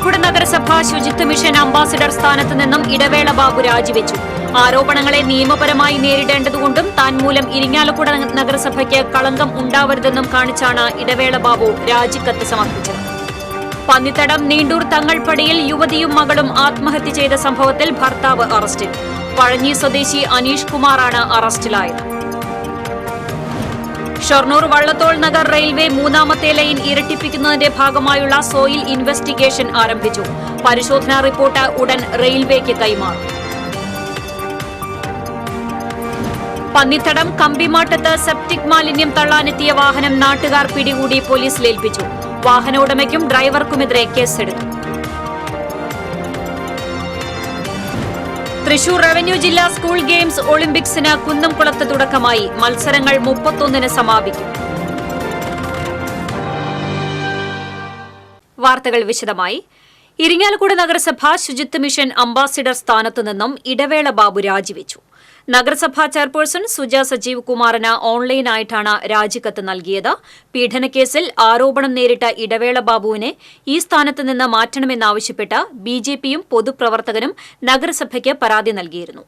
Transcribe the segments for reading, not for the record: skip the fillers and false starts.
ഇരിങ്ങാലക്കുട നഗരസഭ ശുചിത്വ mission ambassador സ്ഥാനത്ത് നിന്നും ഇടവേള ബാബു രാജിവെച്ചു. ആരോപണങ്ങളെ നിയമപരമായി നേരിടേണ്ടതുകൊണ്ടും താൻ മൂലം ഇരിങ്ങാലക്കുട നഗരസഭയ്ക്ക് കളങ്കം ഉണ്ടാവരുതെന്നും കാണിച്ചാണ് ഇടവേള ബാബു രാജിക്കത്ത് സമർപ്പിച്ചത്. പന്നിത്തടം നീണ്ടൂർ തങ്ങൾപ്പടിയിൽ യുവതിയും മകളും ആത്മഹത്യ ചെയ്ത സംഭവത്തിൽ ഭർത്താവ് അറസ്റ്റിൽ. പഴഞ്ഞി സ്വദേശി അനീഷ് കുമാറാണ് അറസ്റ്റിലായത്. ഷൊർണൂർ വള്ളത്തോൾ നഗർ റെയിൽവേ മൂന്നാമത്തെ ലൈൻ ഇരട്ടിപ്പിക്കുന്നതിന്റെ ഭാഗമായുള്ള സോയിൽ ഇൻവെസ്റ്റിഗേഷൻ ആരംഭിച്ചു. പരിശോധനാ റിപ്പോർട്ട് ഉടൻ റെയിൽവേക്ക് കൈമാറും. പന്നിത്തടം കമ്പിമാട്ടത്ത് സെപ്റ്റിക് മാലിന്യം തള്ളാനെത്തിയ വാഹനം നാട്ടുകാർ പിടികൂടി പോലീസിലേൽപ്പിച്ചു. വാഹന ഉടമയ്ക്കും ഡ്രൈവർക്കുമെതിരെ കേസെടുത്തു. തൃശൂർ റവന്യൂ ജില്ലാ സ്കൂൾ ഗെയിംസ് ഒളിമ്പിക്സിന് കുന്നംകുളത്ത് തുടക്കമായി. മത്സരങ്ങൾ 31-ന് സമാപിക്കും. വാർത്തകൾ വിശദമായി. ഇരിങ്ങാലക്കുട നഗരസഭ ശുചിത്വ മിഷൻ അംബാസിഡർ സ്ഥാനത്തു നിന്നും ഇടവേള ബാബു രാജിവെച്ചു. നഗരസഭാ ചെയർപേഴ്സൺ സുജ സജീവ് കുമാറിന് ഓൺലൈനായിട്ടാണ് രാജിക്കത്ത് നൽകിയത്. പീഡനക്കേസിൽ ആരോപണം നേരിട്ട ഇടവേള ബാബുവിനെ ഈ സ്ഥാനത്ത് നിന്ന് മാറ്റണമെന്നാവശ്യപ്പെട്ട് ബിജെപിയും പൊതുപ്രവർത്തകനും നഗരസഭയ്ക്ക് പരാതി നൽകിയിരുന്നു.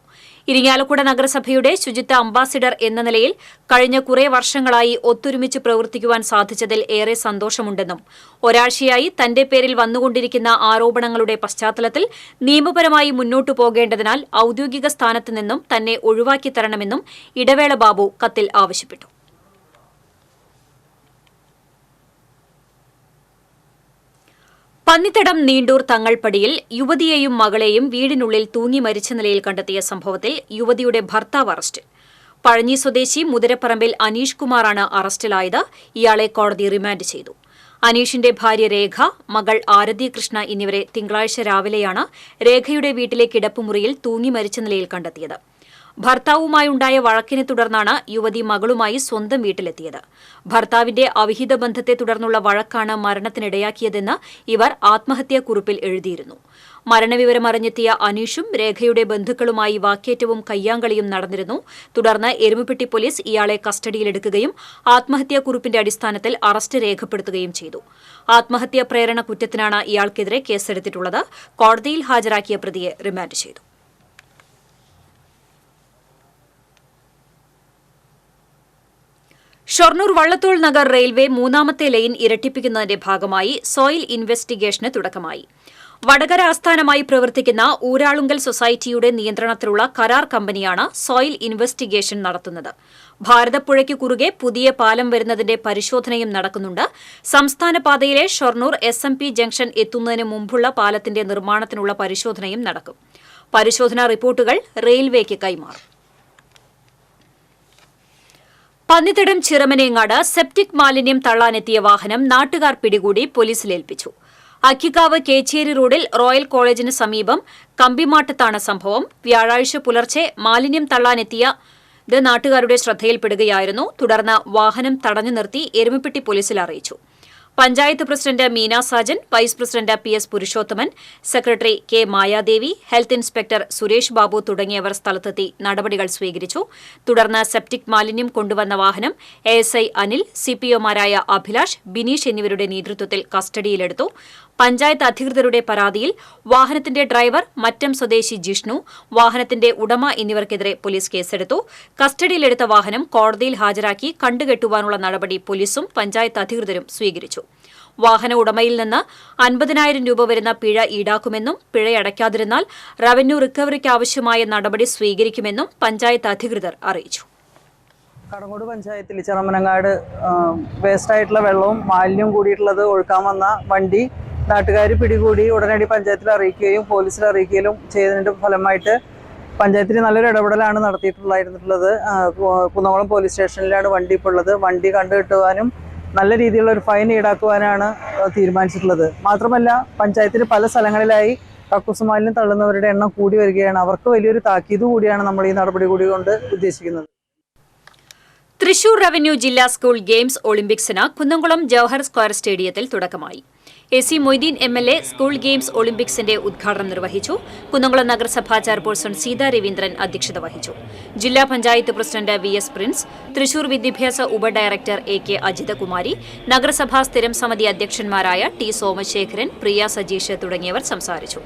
ഇരിങ്ങാലക്കുട നഗരസഭയുടെ ശുചിത്വ അംബാസിഡർ എന്ന നിലയിൽ കഴിഞ്ഞ കുറേ വർഷങ്ങളായി ഒത്തൊരുമിച്ച് പ്രവർത്തിക്കുവാൻ സാധിച്ചതിൽ ഏറെ സന്തോഷമുണ്ടെന്നും ഒരാഴ്ചയായി തന്റെ പേരിൽ വന്നുകൊണ്ടിരിക്കുന്ന ആരോപണങ്ങളുടെ പശ്ചാത്തലത്തിൽ നിയമപരമായി മുന്നോട്ടു പോകേണ്ടതിനാൽ ഔദ്യോഗിക സ്ഥാനത്ത് നിന്നും തന്നെ ഒഴിവാക്കി തരണമെന്നും ഇടവേള ബാബു കത്തിൽ ആവശ്യപ്പെട്ടു. പന്നിത്തടം നീണ്ടൂർ തങ്ങൾപ്പടിയിൽ യുവതിയെയും മകളെയും വീടിനുള്ളിൽ തൂങ്ങി മരിച്ച നിലയിൽ കണ്ടെത്തിയ സംഭവത്തിൽ യുവതിയുടെ ഭർത്താവ് അറസ്റ്റിൽ. പഴഞ്ഞി സ്വദേശി മുതിരപ്പറമ്പിൽ അനീഷ് കുമാറാണ് അറസ്റ്റിലായത്. ഇയാളെ കോടതി റിമാൻഡ് ചെയ്തു. അനീഷിന്റെ ഭാര്യ രേഖ, മകൾ ആരതി കൃഷ്ണ എന്നിവരെ തിങ്കളാഴ്ച രാവിലെയാണ് രേഖയുടെ വീട്ടിലെ കിടപ്പുമുറിയിൽ തൂങ്ങി മരിച്ച നിലയിൽ കണ്ടെത്തിയത്. ഭർത്താവുമായുണ്ടായ വഴക്കിനെ തുടർന്നാണ് യുവതി മകളുമായി സ്വന്തം വീട്ടിലെത്തിയത്. ഭർത്താവിന്റെ അവിഹിത ബന്ധത്തെ തുടർന്നുള്ള വഴക്കാണ് മരണത്തിനിടയാക്കിയതെന്ന് ഇവർ ആത്മഹത്യാക്കുറിപ്പിൽ എഴുതിയിരുന്നു. മരണവിവരം അറിഞ്ഞെത്തിയ അനീഷും രേഖയുടെ ബന്ധുക്കളുമായി വാക്കേറ്റവും കയ്യാങ്കളിയും നടന്നിരുന്നു. തുടർന്ന് എരുമപ്പെട്ടി പോലീസ് ഇയാളെ കസ്റ്റഡിയിലെടുക്കുകയും ആത്മഹത്യാക്കുറിപ്പിന്റെ അടിസ്ഥാനത്തിൽ അറസ്റ്റ് രേഖപ്പെടുത്തുകയും ചെയ്തു. ആത്മഹത്യാ പ്രേരണ കുറ്റത്തിനാണ് ഇയാൾക്കെതിരെ കേസെടുത്തിട്ടുള്ളത്. കോടതിയിൽ ഹാജരാക്കിയ പ്രതിയെ റിമാൻഡ് ചെയ്തു. ഷൊർണൂർ വള്ളത്തോൾ നഗർ റെയിൽവേ മൂന്നാമത്തെ ലൈൻ ഇരട്ടിപ്പിക്കുന്നതിന്റെ ഭാഗമായി സോയിൽ ഇൻവെസ്റ്റിഗേഷന് തുടക്കമായി. വടകര ആസ്ഥാനമായി പ്രവർത്തിക്കുന്ന ഊരാളുങ്കൽ സൊസൈറ്റിയുടെ നിയന്ത്രണത്തിലുള്ള കരാർ കമ്പനിയാണ് സോയിൽ ഇൻവെസ്റ്റിഗേഷൻ നടത്തുന്നത്. ഭാരതപ്പുഴയ്ക്ക് കുറുകെ പുതിയ പാലം വരുന്നതിന്റെ പരിശോധനയും നടക്കുന്നുണ്ട്. സംസ്ഥാന പാതയിലെ ഷൊർണൂർ SMP ജംഗ്ഷൻ എത്തുന്നതിന് മുമ്പുള്ള പാലത്തിന്റെ നിർമ്മാണത്തിനുള്ള പരിശോധനയും നടക്കും. പരിശോധനാ റിപ്പോർട്ടുകൾ റെയിൽവേക്ക് കൈമാറും. പന്നിത്തടം ചിറമനേങ്ങാട് സെപ്റ്റിക് മാലിന്യം തള്ളാനെത്തിയ വാഹനം നാട്ടുകാർ പിടികൂടി പോലീസിലേൽപ്പിച്ചു. അക്കിക്കാവ് കേച്ചേരി റോഡിൽ റോയൽ കോളേജിന് സമീപം കമ്പിമാട്ടത്താണ് സംഭവം. വ്യാഴാഴ്ച പുലർച്ചെ മാലിന്യം തള്ളാനെത്തിയത് നാട്ടുകാരുടെ ശ്രദ്ധയിൽപ്പെടുകയായിരുന്നു. തുടർന്ന് വാഹനം തടഞ്ഞു നിർത്തി എരുമപ്പെട്ടി പോലീസിൽ അറിയിച്ചു. Panchayat president Meena Sajan, vice president PS Purushothaman, secretary K Mayadevi, health inspector Suresh Babu തുടങ്ങിയവർ സ്ഥലത്തെത്തി നടപടികൾ സ്വീകരിച്ചു. തുടർന്ന് സെപ്റ്റിക് മാലിന്യം കൊണ്ടുവന്ന വാഹനം ASI അനിൽ, CPOമാരായ അഭിലാഷ്, ബിനീഷ് എന്നിവരുടെ നേതൃത്വത്തിൽ കസ്റ്റഡിയിലെടുത്തു. പഞ്ചായത്ത് അധികൃതരുടെ പരാതിയിൽ വാഹനത്തിന്റെ ഡ്രൈവർ, മറ്റം സ്വദേശി ജിഷ്ണു, വാഹനത്തിന്റെ ഉടമ എന്നിവർക്കെതിരെ പോലീസ് കേസെടുത്തു. കസ്റ്റഡിയിലെടുത്ത വാഹനം കോടതിയിൽ ഹാജരാക്കി കണ്ടുകെട്ടുവാനുള്ള നടപടി പോലീസും പഞ്ചായത്ത് അധികൃതരും സ്വീകരിച്ചു. വാഹന ഉടമയിൽ നിന്ന് 50,000 രൂപ വരുന്ന പിഴ ഈടാക്കുമെന്നും പിഴയടയ്ക്കാതിരുന്നാൽ റവന്യൂ റിക്കവറിക്ക് ആവശ്യമായ നടപടി സ്വീകരിക്കുമെന്നും പഞ്ചായത്ത് അധികൃതർ അറിയിച്ചു. കടങ്ങോട് പഞ്ചായത്തിൽ ചിറമനങ്ങാട് വേസ്റ്റായിട്ടുള്ള വെള്ളവും മാലിന്യവും കൂടിയിട്ടുള്ളത് ഒഴുക്കാൻ വന്ന വണ്ടി നാട്ടുകാർ പിടികൂടി ഉടനടി പഞ്ചായത്തിൽ അറിയിക്കുകയും പോലീസിൽ അറിയിക്കുകയും ചെയ്തതിൻ്റെ ഫലമായിട്ട് പഞ്ചായത്തിൽ നല്ലൊരു ഇടപെടലാണ് നടത്തിയിട്ടുള്ളത്. കുന്നംകുളം പോലീസ് സ്റ്റേഷനിലാണ് വണ്ടി ഇപ്പോൾ ഉള്ളത്. വണ്ടി കണ്ടുകിട്ടുവാനും നല്ല രീതിയിലുള്ള ഒരു ഫൈൻ ഈടാക്കുവാനാണ് തീരുമാനിച്ചിട്ടുള്ളത്. മാത്രമല്ല പഞ്ചായത്തിൽ പല സ്ഥലങ്ങളിലായി കക്കൂസ് മാലിന്യം തള്ളുന്നവരുടെ എണ്ണം കൂടി വരികയാണ്. അവർക്ക് വലിയൊരു താക്കീത് കൂടിയാണ് നമ്മൾ ഈ നടപടി കൂടി കൊണ്ട് ഉദ്ദേശിക്കുന്നത്. തൃശൂർ റവന്യൂ ജില്ലാ സ്കൂൾ ഗെയിംസ് ഒളിമ്പിക്സിന് കുന്നംകുളം ജവഹർ സ്ക്വയർ സ്റ്റേഡിയത്തിൽ തുടക്കമായി. AC Moitheen MLA school games ഒളിമ്പിക്സിന്റെ ഉദ്ഘാടനം നിർവഹിച്ചു. കുന്നംകുളം നഗരസഭാ ചെയർപേഴ്സൺ സീതാ രവീന്ദ്രൻ അധ്യക്ഷത വഹിച്ചു. ജില്ലാ panchayat president VS Prince, Thrissur വിദ്യാഭ്യാസ ഉപഡയറക്ടർ AK അജിതകുമാരി, നഗരസഭാ സ്ഥിരം സമിതി അധ്യക്ഷന്മാരായ T സോമശേഖരൻ, പ്രിയ സജീഷ് തുടങ്ങിയവർ സംസാരിച്ചു.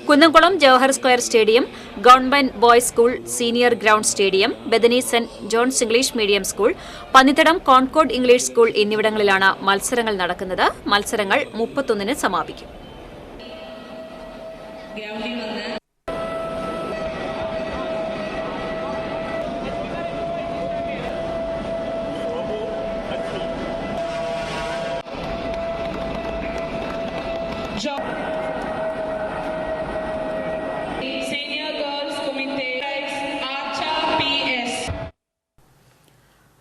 Kunnamkulam Jawahar square stadium, government boys school senior ground stadium, Bethany Saint John's English medium school, Pannithadam Concord English school എന്നിവിടങ്ങളിലാണ് മത്സരങ്ങൾ നടക്കുന്നത്. മത്സരങ്ങൾ 31-ന് സമാപിക്കും.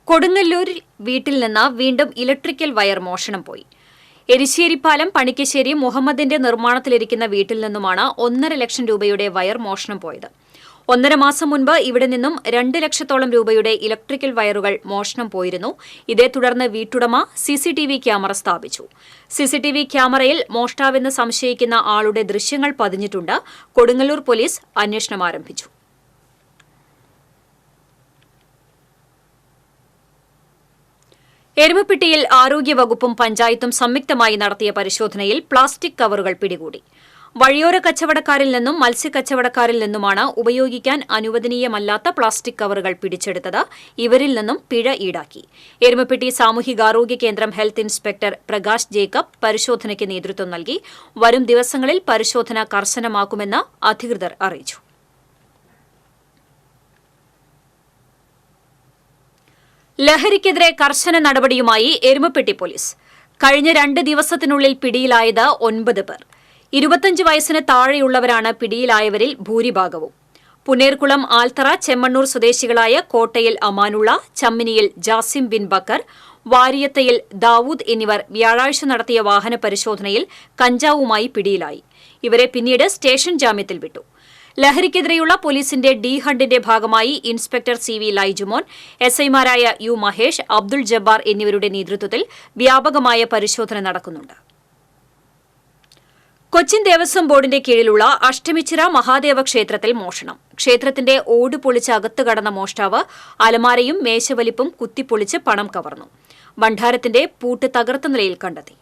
കൊടുങ്ങല്ലൂർ വീട്ടിൽ നിന്ന് വീണ്ടും ഇലക്ട്രിക്കൽ വയർ മോഷണം പോയി. എരിശ്ശേരിപ്പാലം പണിക്കശ്ശേരി മുഹമ്മദിന്റെ നിർമ്മാണത്തിലിരിക്കുന്ന വീട്ടിൽ നിന്നുമാണ് 1.5 ലക്ഷം രൂപയുടെ വയർ മോഷണം പോയത്. 1.5 മാസം മുൻപ് ഇവിടെ നിന്നും 2 ലക്ഷത്തോളം രൂപയുടെ ഇലക്ട്രിക്കൽ വയറുകൾ മോഷണം പോയിരുന്നു. ഇതേ തുടർന്ന് വീട്ടുടമ CCTV ക്യാമറ സ്ഥാപിച്ചു. CCTV ക്യാമറയിൽ മോഷ്ടാവെന്ന് സംശയിക്കുന്ന ആളുടെ ദൃശ്യങ്ങൾ പതിഞ്ഞിട്ടുണ്ട്. കൊടുങ്ങല്ലൂർ പോലീസ് അന്വേഷണം ആരംഭിച്ചു. എരുമപ്പെട്ടിയിൽ ആരോഗ്യവകുപ്പും പഞ്ചായത്തും സംയുക്തമായി നടത്തിയ പരിശോധനയിൽ പ്ലാസ്റ്റിക് കവറുകൾ പിടികൂടി. വഴിയോര കച്ചവടക്കാരിൽ നിന്നും മത്സ്യക്കച്ചവടക്കാരിൽ നിന്നുമാണ് ഉപയോഗിക്കാൻ അനുവദനീയമല്ലാത്ത പ്ലാസ്റ്റിക് കവറുകൾ പിടിച്ചെടുത്തത്. ഇവരിൽ നിന്നും പിഴ ഈടാക്കി. എരുമപ്പെട്ടി സാമൂഹികാരോഗ്യ കേന്ദ്രം ഹെൽത്ത് ഇൻസ്പെക്ടർ പ്രകാശ് ജേക്കബ് പരിശോധനയ്ക്ക് നേതൃത്വം നൽകി. വരും ദിവസങ്ങളിൽ പരിശോധന കർശനമാക്കുമെന്ന് അധികൃതർ അറിയിച്ചു. ലഹരിക്കെതിരെ കർശന നടപടിയുമായി എരുമപ്പെട്ടി പോലീസ്. കഴിഞ്ഞ 2 ദിവസത്തിനുള്ളിൽ പിടിയിലായത് 9 പേർ. 25 വയസ്സിന് താഴെയുള്ളവരാണ് പിടിയിലായവരിൽ ഭൂരിഭാഗവും. പുന്നേർകുളം ആൽത്തറ ചെമ്മണ്ണൂർ സ്വദേശികളായ കോട്ടയിൽ അമാനുള്ള, ചമ്മിനിയിൽ ജാസിം ബിൻ ബക്കർ, വാരിയത്തയിൽ ദാവൂദ് എന്നിവർ വ്യാഴാഴ്ച നടത്തിയ വാഹന പരിശോധനയിൽ കഞ്ചാവുമായി പിടിയിലായി. ഇവരെ പിന്നീട് സ്റ്റേഷൻ ജാമ്യത്തിൽ വിട്ടു. ലഹരിക്കെതിരെയുള്ള പോലീസിന്റെ ഡി ഹണ്ടിന്റെ ഭാഗമായി inspector CV Laijumon, SIമാരായ U Mahesh, Abdul Jabbar എന്നിവരുടെ നേതൃത്വത്തിൽ വ്യാപകമായ പരിശോധന നടക്കുന്നുണ്ട്. കൊച്ചിൻ ദേവസ്വം ബോർഡിന്റെ കീഴിലുള്ള അഷ്ടമിച്ചിറ മഹാദേവ ക്ഷേത്രത്തിൽ മോഷണം. ക്ഷേത്രത്തിന്റെ ഓട് പൊളിച്ച് അകത്ത് കടന്ന മോഷ്ടാവ് അലമാരയും മേശവലിപ്പും കുത്തിപ്പൊളിച്ച് പണം കവർന്നു. ഭണ്ഡാരത്തിന്റെ പൂട്ട് തകർത്ത നിലയിൽ കണ്ടെത്തി.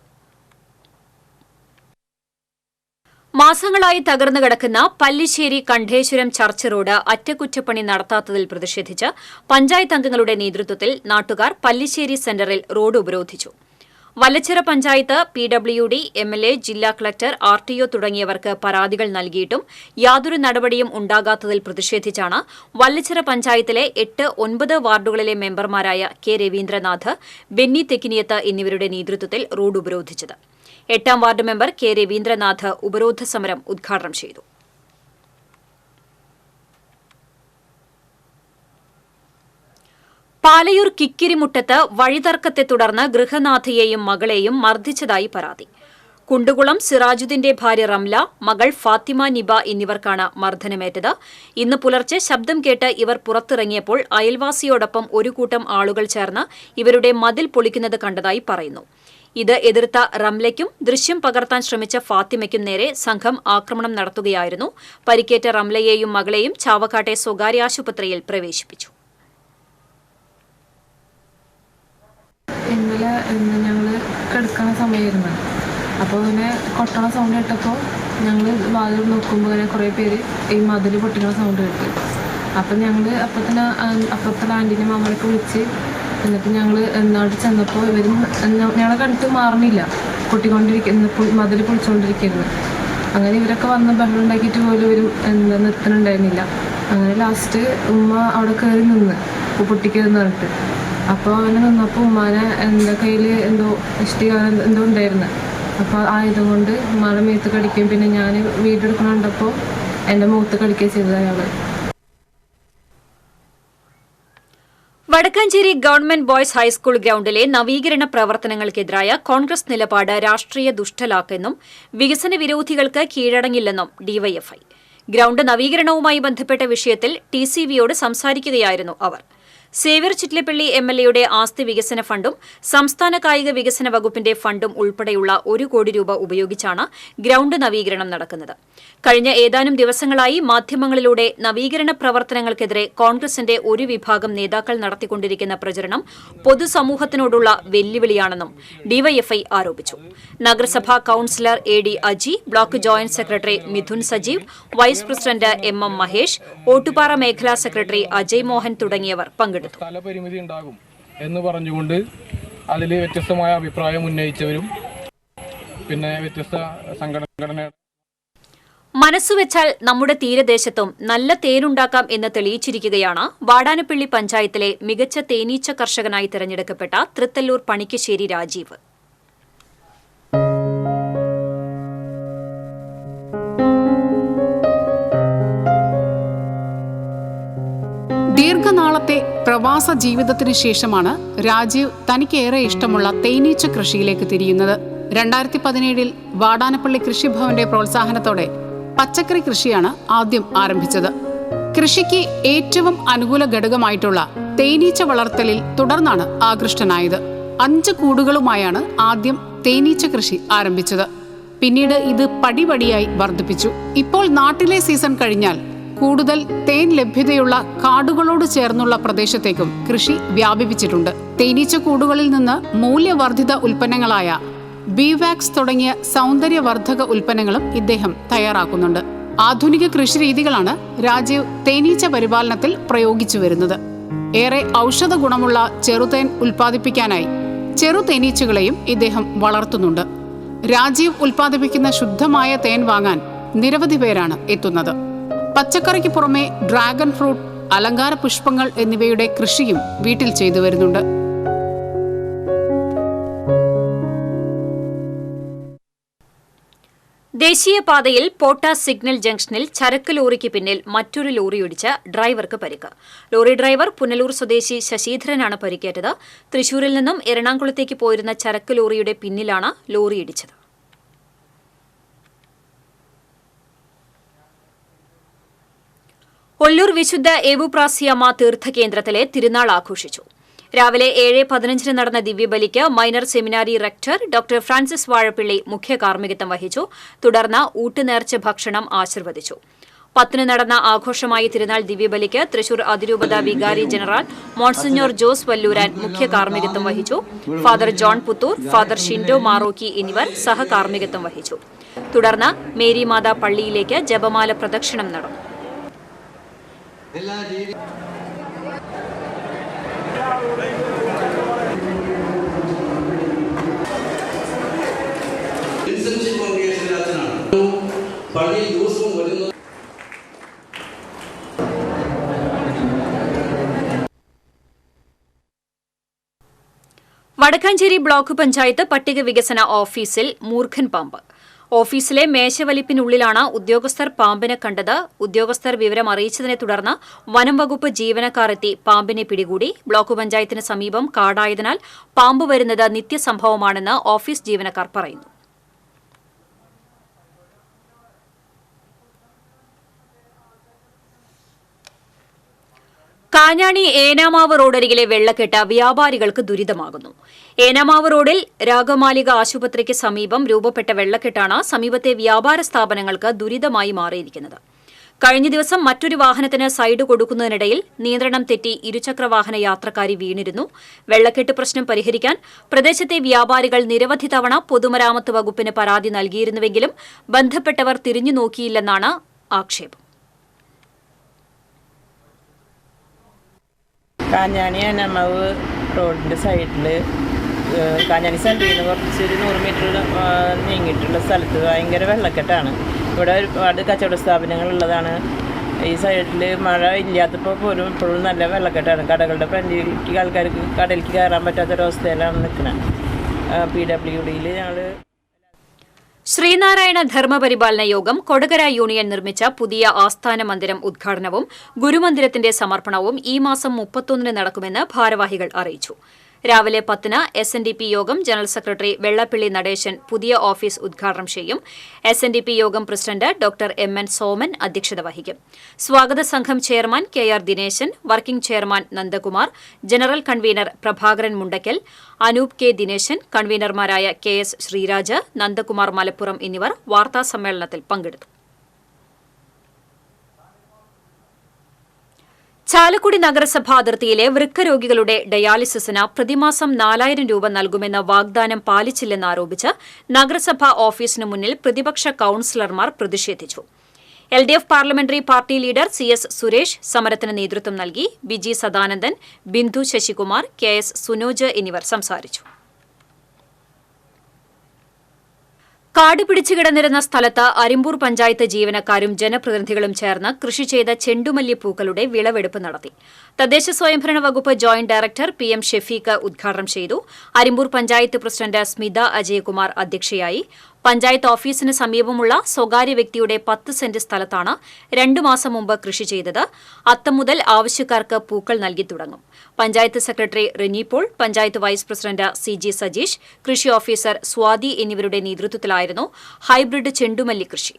മാസങ്ങളായി തകർന്നു കിടക്കുന്ന പല്ലിശ്ശേരി കണ്ഠേശ്വരം ചർച്ച് റോഡ് അറ്റകുറ്റപ്പണി നടത്താത്തതിൽ പ്രതിഷേധിച്ച് പഞ്ചായത്ത് അംഗങ്ങളുടെ നേതൃത്വത്തിൽ നാട്ടുകാർ പല്ലിശ്ശേരി സെന്ററിൽ റോഡ് ഉപരോധിച്ചു. വല്ലച്ചിറ പഞ്ചായത്ത്, PWD, MLA, ജില്ലാ കളക്ടർ, RTO തുടങ്ങിയവർക്ക് പരാതികൾ നൽകിയിട്ടും യാതൊരു നടപടിയും ഉണ്ടാകാത്തതിൽ പ്രതിഷേധിച്ചാണ് വല്ലച്ചിറ പഞ്ചായത്തിലെ 8, 9 വാർഡുകളിലെ മെമ്പർമാരായ K രവീന്ദ്രനാഥ്, ബെന്നി തെക്കിനിയത്ത് എന്നിവരുടെ നേതൃത്വത്തിൽ റോഡ് ഉപരോധിച്ചത്. 8ാം വാർഡ് മെമ്പർ K രവീന്ദ്രനാഥ് ഉപരോധ സമരം ഉദ്ഘാടനം ചെയ്തു. പാലയൂർ കിക്കിരിമുട്ടത്ത് വഴിതർക്കത്തെ തുടർന്ന് ഗൃഹനാഥയെയും മകളെയും മർദ്ദിച്ചതായി പരാതി. കുണ്ടുകുളം സിറാജുദ്ദീന്റെ ഭാര്യ റംല, മകൾ ഫാത്തിമ നിബ എന്നിവർക്കാണ് മർദ്ദനമേറ്റത്. ഇന്ന് പുലർച്ചെ ശബ്ദം കേട്ട് ഇവർ പുറത്തിറങ്ങിയപ്പോൾ അയൽവാസിയോടൊപ്പം ഒരു കൂട്ടം ആളുകൾ ചേർന്ന് ഇവരുടെ മതിൽ പൊളിക്കുന്നത് കണ്ടതായി പറയുന്നു. ഇത് എതിർത്ത റംലയ്ക്കും ദൃശ്യം പകർത്താൻ ശ്രമിച്ച ഫാത്തിമയ്ക്കും നേരെ സംഘം ആക്രമണം നടത്തുകയായിരുന്നു. പരിക്കേറ്റ റംലയെയും മകളെയും ചാവക്കാട്ടെ സ്വകാര്യ ആശുപത്രിയിൽ പ്രവേശിപ്പിച്ചു. ഇന്നലെ ഞങ്ങൾ കിടക്കുന്ന സമയമായിരുന്നു. അപ്പോൾ ഇങ്ങനെ കൊട്ടണ സൗണ്ട് കേട്ടപ്പോൾ ഞങ്ങൾ വാതിൽ നോക്കുമ്പോൾ ഇങ്ങനെ കുറേ പേര് ഈ മതിൽ പൊട്ടിക്കുന്ന സൗണ്ട് കേട്ടു. അപ്പം ഞങ്ങൾ അപ്പത്തിന് അപ്പുറത്തുള്ള ആൻറ്റീനെ മാമനൊക്കെ വിളിച്ച് എന്നിട്ട് ഞങ്ങൾ അവിടെ ചെന്നപ്പോൾ ഇവരും ഞങ്ങളെ കണ്ടിട്ട് മാറണില്ല, മതിൽ പൊളിച്ചുകൊണ്ടിരിക്കുന്നു. അങ്ങനെ ഇവരൊക്കെ വന്ന് ബഹളം ഉണ്ടാക്കിയിട്ട് പോലും ഇവരും നിർത്തണുണ്ടായിരുന്നില്ല. അങ്ങനെ ലാസ്റ്റ് ഉമ്മ അവിടെ കയറി നിന്ന് പൊട്ടിക്കതെന്ന് പറഞ്ഞിട്ട്. അപ്പോൾ അങ്ങനെ നിന്നപ്പോൾ ഉമ്മാനെ കയ്യിൽ എന്തോ ഇഷ്ടികാരം എന്തോ ഉണ്ടായിരുന്നു. അപ്പോൾ ആയുധം കൊണ്ട് ഉമ്മാടെ മേത്ത് കടിക്കുകയും പിന്നെ ഞാൻ വീടെടുക്കണ കണ്ടപ്പോൾ എൻ്റെ മുഖത്ത് കടിക്കുകയും ചെയ്തത് അയാൾ. വടക്കാഞ്ചേരി ഗവൺമെന്റ് ബോയ്സ് ഹൈസ്കൂൾ ഗ്രൌണ്ടിലെ നവീകരണ പ്രവർത്തനങ്ങൾക്കെതിരായ കോൺഗ്രസ് നിലപാട് രാഷ്ട്രീയ ദുഷ്ടലാക്കെന്നും വികസന വിരോധികൾക്ക് കീഴടങ്ങില്ലെന്നും ഡിവൈഎഫ്ഐ. ഗ്രൌണ്ട് നവീകരണവുമായി ബന്ധപ്പെട്ട വിഷയത്തിൽ TCVയോട് സംസാരിക്കുകയായിരുന്നു അവർ. സേവ്യർ ചിറ്റ്ലപ്പള്ളി എംഎൽഎയുടെ ആസ്തി വികസന ഫണ്ടും സംസ്ഥാന കായിക വികസന വകുപ്പിന്റെ ഫണ്ടും ഉൾപ്പെടെയുള്ള 1 കോടി രൂപ ഉപയോഗിച്ചാണ് ഗ്രൌണ്ട് നവീകരണം നടക്കുന്നത്. കഴിഞ്ഞ ഏതാനും ദിവസങ്ങളായി മാധ്യമങ്ങളിലൂടെ നവീകരണ പ്രവർത്തനങ്ങൾക്കെതിരെ കോൺഗ്രസിന്റെ ഒരു വിഭാഗം നേതാക്കൾ നടത്തിക്കൊണ്ടിരിക്കുന്ന പ്രചരണം പൊതുസമൂഹത്തിനോടുള്ള വെല്ലുവിളിയാണെന്നും ഡിവൈഎഫ്ഐ ആരോപിച്ചു. നഗരസഭാ councillor A D Aji, block joint secretary Mithun Sajeev, vice president M M Mahesh, Ottupara മേഖലാ സെക്രട്ടറി അജയ് മോഹൻ തുടങ്ങിയവർ പങ്കെടുത്തു. സ്ഥലപരിമിതി ഉണ്ടാകും എന്ന് പറഞ്ഞുകൊണ്ട് അതിൽ വ്യത്യസ്തമായ അഭിപ്രായം ഉന്നയിച്ചവരും പിന്നെ വ്യത്യസ്ത സംഘടന മനസ്സുവെച്ചാൽ നമ്മുടെ തീരദേശത്തും നല്ല തേനുണ്ടാക്കാം എന്ന് തെളിയിച്ചിരിക്കുകയാണ് വാടാനപ്പള്ളി പഞ്ചായത്തിലെ മികച്ച തേനീച്ച കർഷകനായി തിരഞ്ഞെടുക്കപ്പെട്ട തൃത്തല്ലൂർ പണിക്കശ്ശേരി രാജീവ്. ദീർഘനാളത്തെ പ്രവാസ ജീവിതത്തിനു ശേഷമാണ് രാജീവ് തനിക്കേറെ ഇഷ്ടമുള്ള തേനീച്ച കൃഷിയിലേക്ക് തിരിയുന്നത്. 2017 വാടാനപ്പള്ളി കൃഷിഭവന്റെ പ്രോത്സാഹനത്തോടെ പച്ചക്കറി കൃഷിയാണ് ആദ്യം ആരംഭിച്ചത്. കൃഷിക്ക് ഏറ്റവും അനുകൂല ഘടകമായിട്ടുള്ള തേനീച്ച വളർത്തലിൽ തുടർന്നാണ് ആകൃഷ്ടനായത്. 5 കൂടുകളുമായാണ് ആദ്യം തേനീച്ച കൃഷി ആരംഭിച്ചത്. പിന്നീട് ഇത് പടിപടിയായി വർദ്ധിപ്പിച്ചു. ഇപ്പോൾ നാട്ടിലെ സീസൺ കഴിഞ്ഞാൽ കൂടുതൽ തേൻ ലഭ്യതയുള്ള കാടുകളോട് ചേർന്നുള്ള പ്രദേശത്തേക്കും കൃഷി വ്യാപിപ്പിച്ചിട്ടുണ്ട്. തേനീച്ച കൂടുകളിൽ നിന്ന് മൂല്യവർദ്ധിത ഉൽപ്പന്നങ്ങളായ ബീവാക്സ് തുടങ്ങിയ സൗന്ദര്യവർദ്ധക ഉൽപ്പന്നങ്ങളും ഇദ്ദേഹം തയ്യാറാക്കുന്നുണ്ട്. ആധുനിക കൃഷിരീതികളാണ് രാജീവ് തേനീച്ച പരിപാലനത്തിൽ പ്രയോഗിച്ചു വരുന്നത്. ഏറെ ഔഷധ ഗുണമുള്ള ചെറുതേൻ ഉൽപ്പാദിപ്പിക്കാനായി ചെറുതേനീച്ചകളെയും ഇദ്ദേഹം വളർത്തുന്നുണ്ട്. രാജീവ് ഉൽപ്പാദിപ്പിക്കുന്ന ശുദ്ധമായ തേൻ വാങ്ങാൻ നിരവധി പേരാണ് എത്തുന്നത്. പച്ചക്കറിക്ക് പുറമെ ഡ്രാഗൺ ഫ്രൂട്ട്, അലങ്കാര പുഷ്പങ്ങൾ എന്നിവയുടെ കൃഷിയും വീട്ടിൽ ചെയ്തു വരുന്നുണ്ട്. ദേശീയപാതയിൽ പോട്ട സിഗ്നൽ ജംഗ്ഷനിൽ ചരക്ക് ലോറിക്ക് പിന്നിൽ മറ്റൊരു ലോറിയിടിച്ച് ഡ്രൈവർക്ക് പരിക്ക്. ലോറി ഡ്രൈവർ പുനലൂർ സ്വദേശി ശശീധരനാണ് പരിക്കേറ്റത്. തൃശൂരിൽ നിന്നും എറണാകുളത്തേക്ക് പോയിരുന്ന ചരക്ക് ലോറിയുടെ പിന്നിലാണ് ലോറിയിടിച്ചത്. ഒല്ലൂർ വിശുദ്ധ ഏവുപ്രാസിയമ്മ തീർത്ഥകേന്ദ്രത്തിലെ തിരുനാൾ ആഘോഷിച്ചു. രാവിലെ 7:15 നടന്ന ദിവ്യബലിക്ക് minor seminary rector doctor Francis Vazhappilly മുഖ്യ കാർമ്മികത്വം വഹിച്ചു. തുടർന്ന് ഊട്ടുനേർച്ച ഭക്ഷണം ആശീർവദിച്ചു. 10 നടന്ന ആഘോഷമായ തിരുനാൾ ദിവ്യബലിക്ക് തൃശൂർ അതിരൂപത വികാരി ജനറൽ മോൺസിഞ്ഞോർ ജോസ് വല്ലൂരാൻ മുഖ്യ കാർമ്മികത്വം വഹിച്ചു. Father John Puthur, father Shindo Marokki എന്നിവർ സഹകാർമ്മികത്വം വഹിച്ചു. തുടർന്ന് മേരിമാതാ പള്ളിയിലേക്ക് ജപമാല പ്രദക്ഷിണം നടന്നു. വടക്കാഞ്ചേരി ബ്ലോക്ക് പഞ്ചായത്ത് പട്ടിക വികസന ഓഫീസിൽ മൂർഖൻ പാമ്പ്. ഓഫീസിലെ മേശവലിപ്പിനുള്ളിലാണ് ഉദ്യോഗസ്ഥർ പാമ്പിനെ കണ്ടത്. ഉദ്യോഗസ്ഥർ വിവരം അറിയിച്ചതിനെ തുടർന്ന് വനം വകുപ്പ് ജീവനക്കാർ എത്തി പാമ്പിനെ പിടികൂടി. ബ്ലോക്ക് പഞ്ചായത്തിന് സമീപം കാടായതിനാൽ പാമ്പ് വരുന്നത് നിത്യസംഭവമാണെന്ന് ഓഫീസ് ജീവനക്കാർ പറയുന്നു. കാഞ്ഞാണി ഏനാമാവ് റോഡരികിലെ വെള്ളക്കെട്ട് വ്യാപാരികൾക്ക് ദുരിതമാകുന്നു. ഏനാമാവ് റോഡിൽ രാഗമാലിക ആശുപത്രിക്ക് സമീപം രൂപപ്പെട്ട വെള്ളക്കെട്ടാണ് സമീപത്തെ വ്യാപാര സ്ഥാപനങ്ങൾക്ക് ദുരിതമായി മാറിയിരിക്കുന്നത്. കഴിഞ്ഞ ദിവസം മറ്റൊരു വാഹനത്തിന് സൈഡ് കൊടുക്കുന്നതിനിടയിൽ നിയന്ത്രണം തെറ്റി ഇരുചക്രവാഹന യാത്രക്കാരി വീണിരുന്നു. വെള്ളക്കെട്ട് പ്രശ്നം പരിഹരിക്കാൻ പ്രദേശത്തെ വ്യാപാരികൾ നിരവധി തവണ പൊതുമരാമത്ത് വകുപ്പിന് പരാതി നൽകിയിരുന്നുവെങ്കിലും ബന്ധപ്പെട്ടവർ തിരിഞ്ഞു നോക്കിയില്ലെന്നാണ് ആക്ഷേപം. കാഞ്ഞാണി ഏനാമാവ് റോഡിൻ്റെ സൈഡിൽ കാഞ്ഞാണി സെൻറ്ററിൽ നിന്ന് കുറച്ചൊരു 100 മീറ്റർ നീങ്ങിയിട്ടുള്ള സ്ഥലത്ത് ഭയങ്കര വെള്ളക്കെട്ടാണ്. ഇവിടെ ഒരുപാട് കച്ചവട സ്ഥാപനങ്ങളുള്ളതാണ്. ഈ സൈഡിൽ മഴ ഇല്ലാത്തപ്പോൾ പോലും ഇപ്പോഴും നല്ല വെള്ളക്കെട്ടാണ്. കടകളുടെ ഫ്രണ്ടിലേക്ക് ആൾക്കാർക്ക് കടലിലേക്ക് കയറാൻ പറ്റാത്തൊരവസ്ഥയിലാണ് നിൽക്കുന്നത്. PWDയിൽ ഞങ്ങൾ ശ്രീനാരായണ ധർമ്മപരിപാലന യോഗം കൊടകര യൂണിയൻ നിർമ്മിച്ച പുതിയ ആസ്ഥാന മന്ദിരം ഉദ്ഘാടനവും ഗുരുമന്ദിരത്തിന്റെ സമർപ്പണവും ഈ മാസം 31 നടക്കുമെന്ന് ഭാരവാഹികൾ അറിയിച്ചു. രാവിലെ 10-ന് SNDP യോഗം ജനറൽ സെക്രട്ടറി വെള്ളാപ്പള്ളി നടേശൻ പുതിയ ഓഫീസ് ഉദ്ഘാടനം ചെയ്യും. SNDP യോഗം പ്രസിഡന്റ് ഡോക്ടർ MN സോമൻ അധ്യക്ഷത വഹിക്കും. സ്വാഗത സംഘം chairman KR Dineshan, working chairman Nandakumar, general convener Prabhakaran Mundakkal, Anoop K Dineshan, കൺവീനർമാരായ KS ശ്രീരാജ്, നന്ദകുമാർ മലപ്പുറം എന്നിവർ വാർത്താസമ്മേളനത്തിൽ പങ്കെടുത്തു. ചാലക്കുടി നഗരസഭാ അതിർത്തിയിലെ വൃക്കരോഗികളുടെ ഡയാലിസിസിന് പ്രതിമാസം 4000 രൂപ നൽകുമെന്ന വാഗ്ദാനം പാലിച്ചില്ലെന്നാരോപിച്ച് നഗരസഭാ ഓഫീസിന് മുന്നിൽ പ്രതിപക്ഷ കൌൺസിലർമാർ പ്രതിഷേധിച്ചു. LDF parliamentary party leader CS Suresh സമരത്തിന് നേതൃത്വം നൽകി. ബിജി സദാനന്ദൻ, ബിന്ദു ശശികുമാർ, KS സുനോജ് എന്നിവർ സംസാരിച്ചു. കാട് പിടിച്ചു കിടന്നിരുന്ന സ്ഥലത്ത് അരിമ്പൂർ പഞ്ചായത്ത് ജീവനക്കാരും ജനപ്രതിനിധികളും ചേർന്ന് കൃഷി ചെയ്ത ചെണ്ടുമല്ലി പൂക്കളുടെ വിളവെടുപ്പ് നടത്തി. തദ്ദേശ സ്വയംഭരണ വകുപ്പ് ജോയിന്റ് ഡയറക്ടർ PM ഷെഫീഖ് ഉദ്ഘാടനം ചെയ്തു. അരിമ്പൂർ പഞ്ചായത്ത് പ്രസിഡന്റ് സ്മിത അജയകുമാർ അധ്യക്ഷയായി. പഞ്ചായത്ത് ഓഫീസിന് സമീപമുള്ള സ്വകാര്യ വ്യക്തിയുടെ 10 സെന്റ് സ്ഥലത്താണ് 2 മാസം മുമ്പ് കൃഷി ചെയ്തത്. അത്തം മുതൽ ആവശ്യക്കാർക്ക് പൂക്കൾ നൽകി തുടങ്ങും. Panchayat secretary Rini Paul, panchayat vice president CG Sajeesh, കൃഷി ഓഫീസർ സ്വാതി എന്നിവരുടെ നേതൃത്വത്തിലായിരുന്നു ഹൈബ്രിഡ് ചെണ്ടുമല്ലി കൃഷി.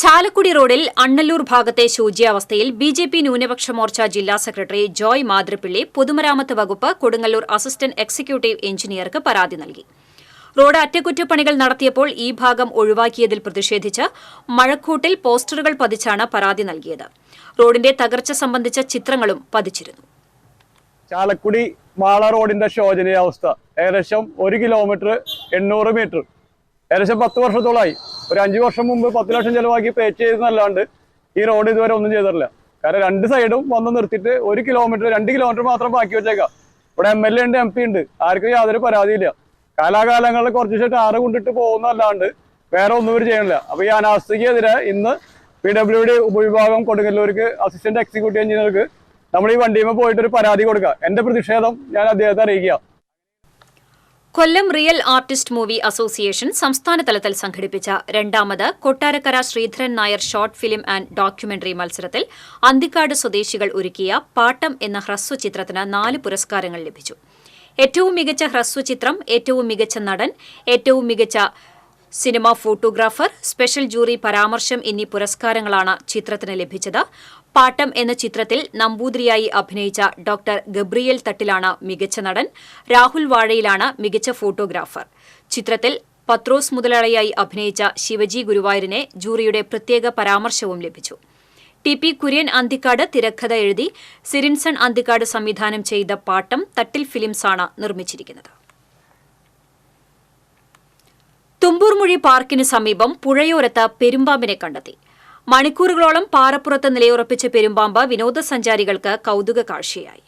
ചാലക്കുടി റോഡിൽ അണ്ണല്ലൂർ ഭാഗത്തെ ശോച്യാവസ്ഥയിൽ BJP ന്യൂനപക്ഷ മോർച്ച ജില്ലാ സെക്രട്ടറി ജോയ് മാതൃപ്പിള്ളി പൊതുമരാമത്ത് വകുപ്പ് കൊടുങ്ങല്ലൂർ അസിസ്റ്റന്റ് എക്സിക്യൂട്ടീവ് എഞ്ചിനീയർക്ക് പരാതി നൽകി. റോഡ് അറ്റകുറ്റപ്പണികൾ നടത്തിയപ്പോൾ ഈ ഭാഗം ഒഴിവാക്കിയതിൽ പ്രതിഷേധിച്ച് മഴക്കൂട്ടിൽ പോസ്റ്ററുകൾ പതിച്ചാണ് പരാതി നൽകിയത്. റോഡിന്റെ തകർച്ച സംബന്ധിച്ച ചിത്രങ്ങളും പതിച്ചിരുന്നു. ചാലക്കുടി മാള റോഡിന്റെ ശോചനീയാവസ്ഥ ഏകദേശം 1 കിലോമീറ്റർ 800 മീറ്റർ ഏകദേശം 10 വർഷത്തോളമായി. ഒരു 5 വർഷം മുമ്പ് 10 ലക്ഷം ചെലവാക്കി പേച്ച് ചെയ്തെന്നല്ലാണ്ട് ഈ റോഡ് ഇതുവരെ ഒന്നും ചെയ്തിട്ടില്ല. കാരണം 2 സൈഡും വന്ന് നിർത്തിയിട്ട് 1 കിലോമീറ്റർ 2 കിലോമീറ്റർ മാത്രം ബാക്കി വെച്ചേക്കാം. ഇവിടെ MLA ഉണ്ട്, MP ഉണ്ട്, ആർക്കും യാതൊരു പരാതിയില്ല. കാലാകാലങ്ങളിൽ കുറച്ച് ടാറ് കൊണ്ടിട്ട് പോകുന്നതല്ലാണ്ട് വേറെ ഒന്നും ഇവർ ചെയ്യണില്ല. അപ്പൊ ഈ അനാസ്ഥയ്ക്കെതിരെ ഇന്ന് PWD ഉപവിഭാഗം കൊടുങ്ങല്ലൂർക്ക് അസിസ്റ്റന്റ് എക്സിക്യൂട്ടീവ് എഞ്ചിനീയർക്ക് നമ്മൾ ഈ വണ്ടിയുമ്പോൾ പോയിട്ടൊരു പരാതി കൊടുക്കുക. എന്റെ പ്രതിഷേധം ഞാൻ അദ്ദേഹത്തെ അറിയിക്കുക. Kollam real artist movie association സംസ്ഥാന തലത്തിൽ സംഘടിപ്പിച്ച 2ാമത് Kottarakkara Sreedharan Nair short film and documentary മത്സരത്തിൽ അന്തിക്കാട് സ്വദേശികൾ ഒരുക്കിയ പാട്ടം എന്ന ഹ്രസ്വചിത്രത്തിന് 4 പുരസ്കാരങ്ങൾ ലഭിച്ചു. ഏറ്റവും മികച്ച ഹ്രസ്വചിത്രം, ഏറ്റവും മികച്ച നടൻ, ഏറ്റവും മികച്ച സിനിമ ഫോട്ടോഗ്രാഫർ, സ്പെഷ്യൽ ജൂറി പരാമർശം എന്നീ പുരസ്കാരങ്ങളാണ് ചിത്രത്തിന് ലഭിച്ചത്. പാട്ടം എന്ന ചിത്രത്തിൽ നമ്പൂതിരിയായി അഭിനയിച്ച ഡോക്ടർ ഗബ്രിയേൽ തട്ടിലാണ് മികച്ച നടൻ. രാഹുൽ വാഴയിലാണ് മികച്ച ഫോട്ടോഗ്രാഫർ. ചിത്രത്തിൽ പത്രോസ് മുതലാളിയായി അഭിനയിച്ച ശിവജി ഗുരുവായൂരിനെ ജൂറിയുടെ പ്രത്യേക പരാമർശവും ലഭിച്ചു. TP കുര്യൻ അന്തിക്കാട് തിരക്കഥ എഴുതി സിരിൻസൺ അന്തിക്കാട് സംവിധാനം ചെയ്ത പാട്ടം തട്ടിൽ ഫിലിംസാണ് നിർമ്മിച്ചിരിക്കുന്നത്. തുമ്പൂർമുഴി പാർക്കിന് സമീപം പുഴയോരത്ത് പെരുമ്പാമ്പിനെ കണ്ടെത്തി. മണിക്കൂറുകളോളം പാറപ്പുറത്ത് നിലയുറപ്പിച്ച പെരുമ്പാമ്പ് വിനോദസഞ്ചാരികൾക്ക് കൌതുക കാഴ്ചയായി.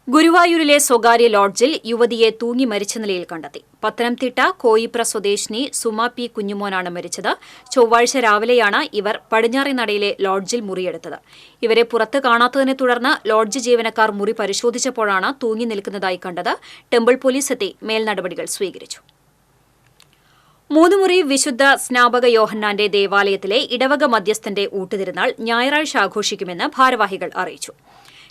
ഗുരുവായൂരിലെ സ്വകാര്യ ലോഡ്ജിൽ യുവതിയെ തൂങ്ങി മരിച്ച നിലയിൽ കണ്ടെത്തി. പത്തനംതിട്ട കോയിപ്ര സ്വദേശിനി സുമ P കുഞ്ഞുമോനാണ് മരിച്ചത്. ചൊവ്വാഴ്ച രാവിലെയാണ് ഇവർ പടിഞ്ഞാറേനടയിലെ ലോഡ്ജിൽ മുറിയെടുത്തത്. ഇവരെ പുറത്ത് കാണാത്തതിനെ തുടർന്ന് ലോഡ്ജ് ജീവനക്കാർ മുറി പരിശോധിച്ചപ്പോഴാണ് തൂങ്ങി നിൽക്കുന്നതായി കണ്ടത്. ടെമ്പിൾ പോലീസ് എത്തി മേൽനടപടികൾ സ്വീകരിച്ചു. 3 മുറി വിശുദ്ധ സ്നാപക യോഹന്നാന്റെ ദേവാലയത്തിലെ ഇടവക മധ്യസ്ഥന്റെ ഊട്ടുതിരുന്നാൾ ഞായറാഴ്ച ആഘോഷിക്കുമെന്ന് ഭാരവാഹികൾ അറിയിച്ചു.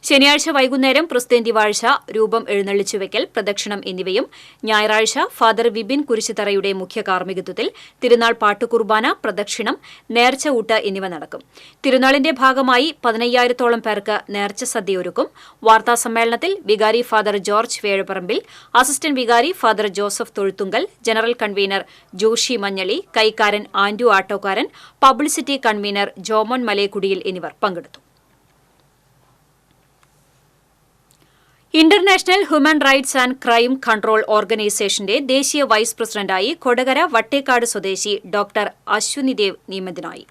ശനിയാഴ്ച വൈകുന്നേരം പ്രസ്തേന്തി വാഴ്ച, രൂപം എഴുന്നള്ളിച്ചുവെക്കൽ, പ്രദക്ഷിണം എന്നിവയും ഞായറാഴ്ച ഫാദർ വിപിൻ കുരിശിത്തറയുടെ മുഖ്യ കാർമ്മികത്വത്തിൽ തിരുനാൾ പാട്ടുകുർബാന, പ്രദക്ഷിണം, നേർച്ച ഊട്ട് എന്നിവ നടക്കും. തിരുനാളിന്റെ ഭാഗമായി 15,000-ഓളം പേർക്ക് നേർച്ച സദ്യയൊരുക്കും. വാർത്താസമ്മേളനത്തിൽ വികാരി ഫാദർ ജോർജ് വേഴപ്പറമ്പിൽ, അസിസ്റ്റന്റ് വികാരി father Joseph Thozhuthunkal, general convener Joshy Manjali, കൈക്കാരൻ ആൻഡു ആട്ടോക്കാരൻ, പബ്ലിസിറ്റി കൺവീനർ ജോമോൻ മലേക്കുടിയിൽ എന്നിവർ പങ്കെടുത്തു. International human rights and crime control ഓർഗനൈസേഷന്റെ ദേശീയ വൈസ് പ്രസിഡന്റായി കൊടകര വട്ടേക്കാട് സ്വദേശി ഡോക്ടർ അശ്വിനി ദേവ് നിയമിതനായി.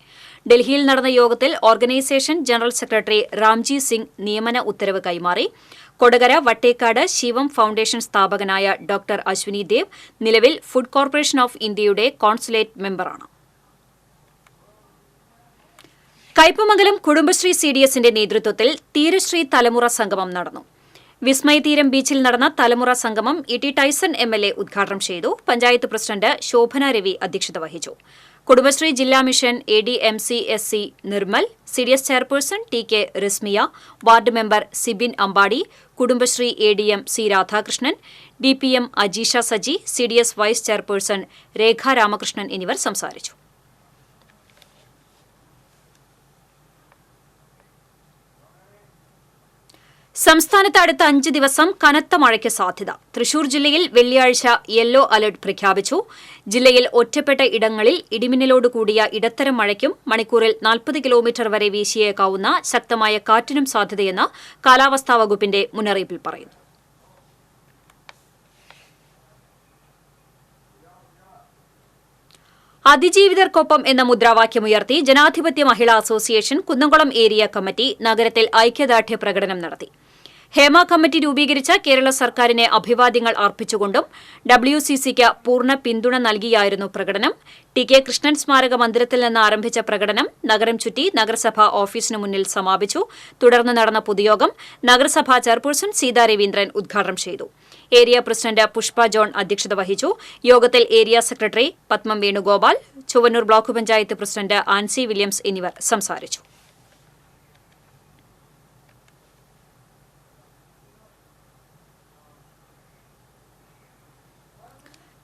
ഡൽഹിയിൽ നടന്ന യോഗത്തിൽ organisation general secretary Ramji Singh നിയമന ഉത്തരവ് കൈമാറി. കൊടകര വട്ടേക്കാട് ശിവം ഫൌണ്ടേഷൻ സ്ഥാപകനായ ഡോക്ടർ അശ്വിനി ദേവ് നിലവിൽ ഫുഡ് കോർപ്പറേഷൻ ഓഫ് ഇന്ത്യയുടെ കോൺസുലേറ്റ് മെമ്പറാണ്. കയ്പമംഗലം കുടുംബശ്രീ CDSന്റെ നേതൃത്വത്തിൽ തീരശ്രീ തലമുറ സംഗമം നടന്നു. വിസ്മയ തീരം ബീച്ചിൽ നടന്ന തലമുറ സംഗമം ഇ ടി ടൈസൺ MLA ഉദ്ഘാടനം ചെയ്തു. പഞ്ചായത്ത് പ്രസിഡന്റ് ശോഭന രവി അധ്യക്ഷത വഹിച്ചു. കുടുംബശ്രീ ജില്ലാ mission ADMC-SC Nirmal, CDS chairperson TK Rismiya, ward member Sibin Ambadi, Kudumbashree ADM C Radhakrishnan, DPM Ajeesha Saji, CDS vice chairperson Rekha Ramakrishnan എന്നിവർ സംസാരിച്ചു. സംസ്ഥാനത്ത് അടുത്ത 5 ദിവസം കനത്ത മഴയ്ക്ക് സാധ്യത. തൃശൂർ ജില്ലയിൽ വെള്ളിയാഴ്ച യെല്ലോ അലർട്ട് പ്രഖ്യാപിച്ചു. ജില്ലയിൽ ഒറ്റപ്പെട്ട ഇടങ്ങളിൽ ഇടിമിന്നലോടുകൂടിയ ഇടത്തരം മഴയ്ക്കും മണിക്കൂറിൽ 40 കിലോമീറ്റർ വരെ വീശിയേക്കാവുന്ന ശക്തമായ കാറ്റിനും സാധ്യതയെന്ന് കാലാവസ്ഥാ വകുപ്പിന്റെ മുന്നറിയിപ്പിൽ പറയുന്നു. അതിജീവിതർക്കൊപ്പം എന്ന മുദ്രാവാക്യമുയർത്തി ജനാധിപത്യ മഹിളാ അസോസിയേഷൻ കുന്നംകുളം ഏരിയ കമ്മിറ്റി നഗരത്തിൽ ഐക്യദാർഢ്യ പ്രകടനം നടത്തി. ഹേമ കമ്മിറ്റി രൂപീകരിച്ച കേരള സർക്കാരിനെ അഭിവാദ്യങ്ങൾ അർപ്പിച്ചുകൊണ്ടും WCCക്ക് പൂർണ്ണ പിന്തുണ നൽകിയായിരുന്നു പ്രകടനം. TK കൃഷ്ണൻ സ്മാരക മന്ദിരത്തിൽ നിന്ന് ആരംഭിച്ച പ്രകടനം നഗരം ചുറ്റി നഗരസഭാ ഓഫീസിന് മുന്നിൽ സമാപിച്ചു. തുടർന്ന് നടന്ന പൊതുയോഗം നഗരസഭാ ചെയർപേഴ്സൺ സീതാ രവീന്ദ്രൻ ഉദ്ഘാടനം ചെയ്തു. ഏരിയ പ്രസിഡന്റ് പുഷ്പ ജോൺ അധ്യക്ഷത വഹിച്ചു. യോഗത്തിൽ area secretary Padmam Venugopal, Chowannur block panchayat president Ancy Williams എന്നിവർ സംസാരിച്ചു.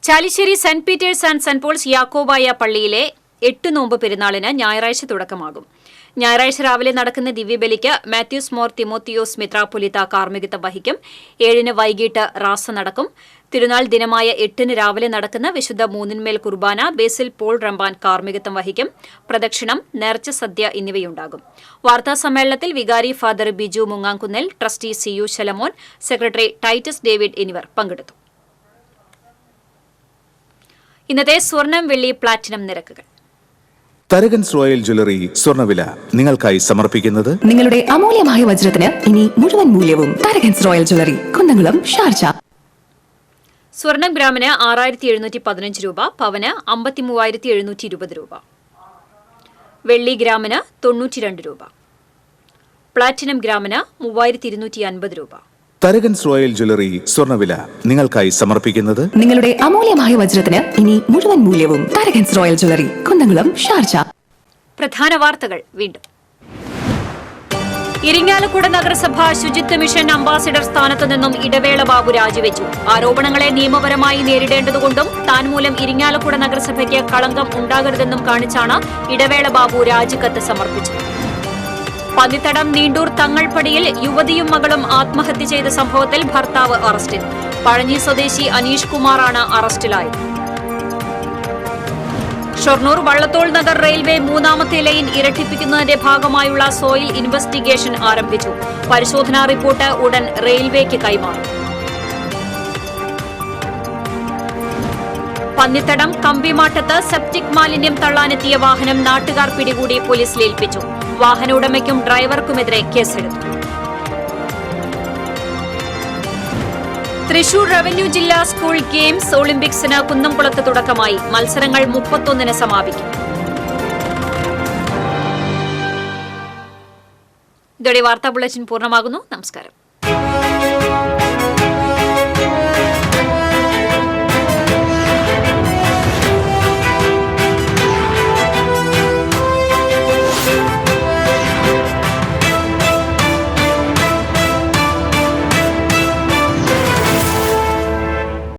Chalissery saint Peter's and saint Paul's യാക്കോബായ പള്ളിയിലെ 8 നോമ്പ് പെരുന്നാളിന് ഞായറാഴ്ച തുടക്കമാകും. ഞായറാഴ്ച രാവിലെ നടക്കുന്ന ദിവ്യബലിക്ക് മാത്യൂസ് മോർ തിമോത്തിയോസ് മെത്രാപ്പൊലീത്ത കാർമ്മികത്വം വഹിക്കും. 7-ന് വൈകിട്ട് റാസ നടക്കും. തിരുനാൾ ദിനമായ 8-ന് രാവിലെ നടക്കുന്ന വിശുദ്ധ മൂന്നിന്മേൽ കുർബാന ബേസിൽ പോൾ റമ്പാൻ കാർമ്മികത്വം വഹിക്കും. പ്രദക്ഷിണം, നേർച്ച സദ്യ എന്നിവയുണ്ടാകും. വാർത്താസമ്മേളനത്തിൽ വികാരി father Biju Mungamkunnel, trustee CU Shalamon, secretary Titus David എന്നിവർ പങ്കെടുത്തു. ഇന്നത്തെ സ്വർണം, വെള്ളി, പ്ലാറ്റിനം നിരക്കുകൾ. തരകൻസ് റോയൽ ജ്വല്ലറി സ്വർണ്ണവില നിങ്ങൾക്കായി സമർപ്പിക്കുന്നത് നിങ്ങളുടെ അമൂല്യമായ വജ്രത്തിന് ഇനി മുഴുവൻ മൂല്യവും Tharakans royal jewellery, Kunnamkulam, Sharjah. സ്വർണം ഗ്രാമിന് 6715 രൂപ, പവന് 53720 രൂപ, വെള്ളി ഗ്രാമിന് 92 രൂപ, പ്ലാറ്റിനം ഗ്രാമിന് 3250 രൂപ. തരകൻസ് റോയൽ ജ്വല്ലറി സ്വർണ്ണവില നിങ്ങൾക്കായി സമർപ്പിക്കുന്നത് നിങ്ങളുടെ അമൂല്യമായ വജ്രത്തിന് ഇനി മുഴുവൻ മൂല്യവും Tharakans royal jewellery, Kunnamkulam, Sharjah. പ്രധാന വാർത്തകൾ വീണ്ടും. ഇരിങ്ങാലക്കുട നഗരസഭ ശുചിത്വ മിഷൻ അംബാസിഡർ സ്ഥാനത്തു നിന്നും ഇടവേള ബാബു രാജിവെച്ചു. ആരോപണങ്ങളെ നിയമപരമായി നേരിടേണ്ടതുകൊണ്ടും താൻ മൂലം ഇരിങ്ങാലക്കുട നഗരസഭയ്ക്ക് കളങ്കം ഉണ്ടാകരുതെന്നും കാണിച്ചാണ് ഇടവേള ബാബു രാജിക്കത്ത് സമർപ്പിച്ചത്. പന്നിത്തടം നീണ്ടൂർ തങ്ങൾപ്പടിയിൽ യുവതിയും മകളും ആത്മഹത്യ ചെയ്ത സംഭവത്തിൽ ഭർത്താവ് അറസ്റ്റിൽ. പഴഞ്ഞി സ്വദേശി അനീഷ് കുമാറാണ് അറസ്റ്റിലായത്. ഷൊർണൂർ വള്ളത്തോൾ നഗർ റെയിൽവേ 3ാമത്തെ ലൈൻ ഇരട്ടിപ്പിക്കുന്നതിന്റെ ഭാഗമായുള്ള സോയിൽ ഇൻവെസ്റ്റിഗേഷൻ ആരംഭിച്ചു. പരിശോധനാ റിപ്പോർട്ട് ഉടൻ റെയിൽവേക്ക് കൈമാറും. പന്നിത്തടം കമ്പിമാട്ടത്ത് സെപ്റ്റിക് മാലിന്യം തള്ളാനെത്തിയ വാഹനം നാട്ടുകാർ പിടികൂടി പോലീസിലേൽപ്പിച്ചു. വാഹന ഉടമയ്ക്കും ഡ്രൈവർക്കുമെതിരെ കേസെടുത്തു. തൃശൂർ റവന്യൂ ജില്ലാ സ്കൂൾ ഗെയിംസ് ഒളിമ്പിക്സിന് കുന്നംകുളത്ത് തുടക്കമായി. മത്സരങ്ങൾ 31-ന് സമാപിക്കും. ഇതോടെ വാർത്താ ബുള്ളറ്റിൻ പൂർണ്ണമാകുന്നു. നമസ്കാരം.